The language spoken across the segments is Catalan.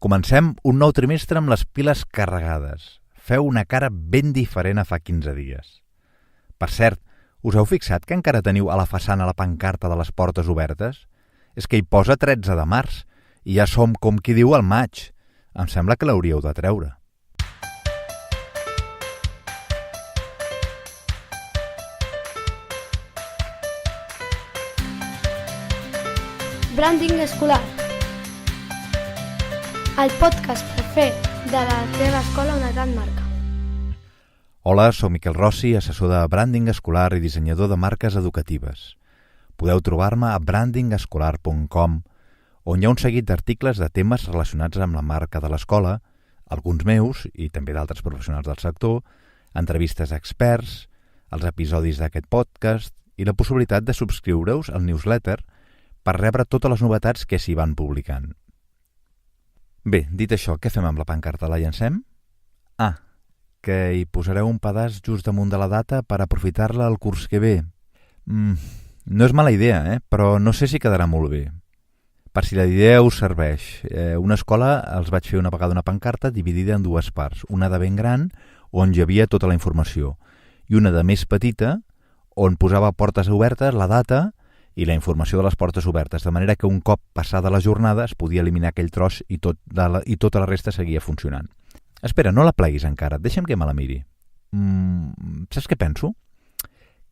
Comencem un nou trimestre amb les piles carregades. Feu una cara ben diferent a fa 15 dies. Per cert, us heu fixat que encara teniu a la façana la pancarta de les portes obertes? És que hi posa 13 de març i ja som, com qui diu, al maig. Em sembla que l'hauríeu de treure. Branding escolar. El podcast per fer de la teva escola una gran marca. Hola, soc Miquel Rossi, assessor de branding escolar i dissenyador de marques educatives. Podeu trobar-me a brandingescolar.com, on hi ha un seguit d'articles de temes relacionats amb la marca de l'escola, alguns meus i també d'altres professionals del sector, entrevistes a experts, els episodis d'aquest podcast i la possibilitat de subscriure-us al newsletter per rebre totes les novetats que s'hi van publicant. Bé, dit això, què fem amb la pancarta? La llancem? Que hi posareu un pedaç just damunt de la data per aprofitar-la el curs que ve. No és mala idea, però no sé si quedarà molt bé. Per si la idea us serveix, una escola els vaig fer una vegada una pancarta dividida en dues parts, una de ben gran, on hi havia tota la informació, i una de més petita, on posava portes obertes, la data i la informació de les portes obertes, de manera que un cop passada la jornada es podia eliminar aquell tros i tota la resta seguia funcionant. Espera, no la pleguis encara, deixa'm que me la miri. Saps què penso?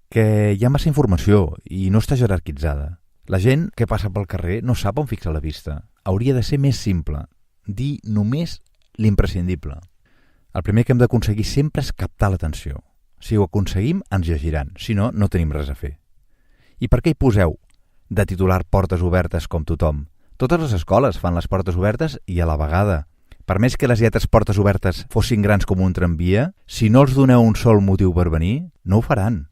Que hi ha massa informació i no està jerarquitzada. La gent que passa pel carrer no sap on fixa la vista. Hauria de ser més simple, dir només l'imprescindible. El primer que hem d'aconseguir sempre és captar l'atenció. Si ho aconseguim, ens llegiran, si no, no tenim res a fer. I per què hi poseu de titular portes obertes com tothom? Totes les escoles fan les portes obertes i a la vegada. Per més que les lletres portes obertes fossin grans com un tramvia, si no els doneu un sol motiu per venir, no ho faran.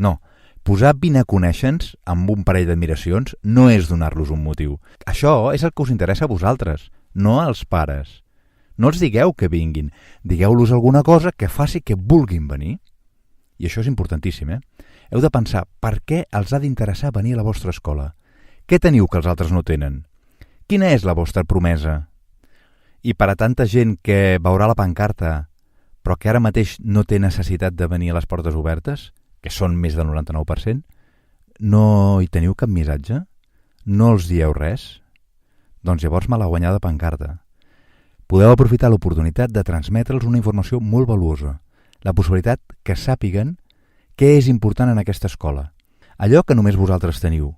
No, posar vine a conèixer-nos amb un parell d'admiracions no és donar-los un motiu. Això és el que us interessa a vosaltres, no als pares. No els digueu que vinguin, digueu-los alguna cosa que faci que vulguin venir. I això és importantíssim, Heu de pensar per què els ha d'interessar venir a la vostra escola. Què teniu que els altres no tenen? Quina és la vostra promesa? I per a tanta gent que veurà la pancarta, però que ara mateix no té necessitat de venir a les portes obertes, que són més del 99%, no hi teniu cap missatge? No els dieu res? Doncs llavors me la guanyada pancarta. Podeu aprofitar l'oportunitat de transmetre'ls una informació molt valuosa, la possibilitat que sàpiguen què és important en aquesta escola, allò que només vosaltres teniu,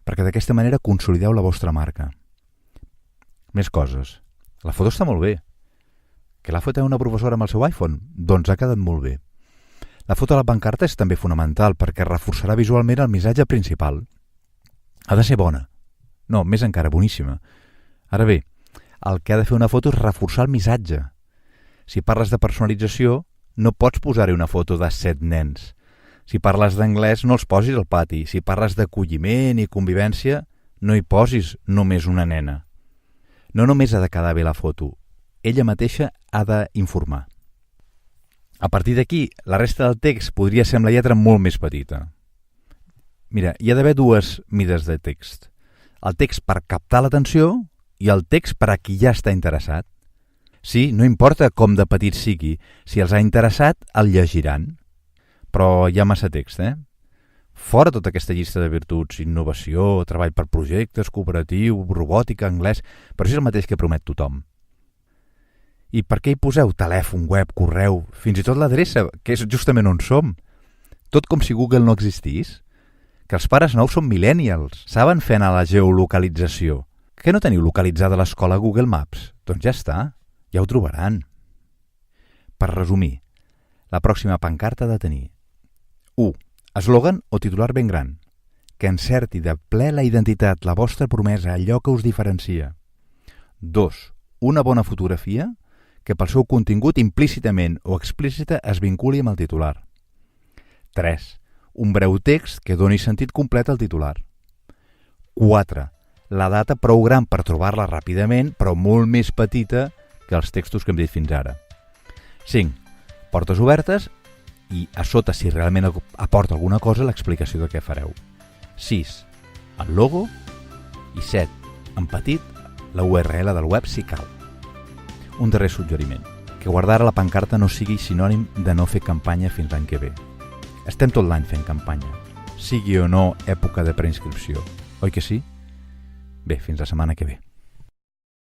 perquè d'aquesta manera consolideu la vostra marca. Més coses. La foto està molt bé. Que l'ha fet una professora amb el seu iPhone? Doncs ha quedat molt bé. La foto de la pancarta és també fonamental perquè reforçarà visualment el missatge principal. Ha de ser bona. No, més encara, boníssima. Ara bé, el que ha de fer una foto és reforçar el missatge. Si parles de personalització, no pots posar-hi una foto de 7 nens. Si parles d'anglès, no els posis al pati. Si parles d'acolliment i convivència, no hi posis només una nena. No només ha de quedar bé la foto, ella mateixa ha d'informar. A partir d'aquí, la resta del text podria ser amb la lletra molt més petita. Mira, hi ha d'haver dues mides de text. El text per captar l'atenció i el text per a qui ja està interessat. Sí, no importa com de petit sigui, si els ha interessat, el llegiran. Però hi ha massa text, Fora tota aquesta llista de virtuts, innovació, treball per projectes, cooperatiu, robòtica, anglès, però això és el mateix que promet tothom. I per què hi poseu telèfon, web, correu, fins i tot l'adreça, que és justament on som? Tot com si Google no existís? Que els pares nous són millennials, saben fer anar la geolocalització. Que no teniu localitzada l'escola a Google Maps? Doncs ja està, ja ho trobaran. Per resumir, la pròxima pancarta ha de tenir 1. Eslògan o titular ben gran, que encerti de ple la identitat, la vostra promesa, allò que us diferencia. 2. Una bona fotografia que pel seu contingut implícitament o explícita es vinculi amb el titular. 3. Un breu text que doni sentit complet al titular. 4. La data prou gran per trobar-la ràpidament, però molt més petita que els textos que hem dit fins ara. 5. Portes obertes i a sota, si realment aporta alguna cosa, l'explicació de què fareu. 6. El logo i 7. En petit, la URL del web si cal. un darrer suggeriment. Que guardar la pancarta no sigui sinònim de no fer campanya fins l'any que ve. Estem tot l'any fent campanya, sigui o no època de preinscripció, oi que sí? Bé, fins la setmana que ve.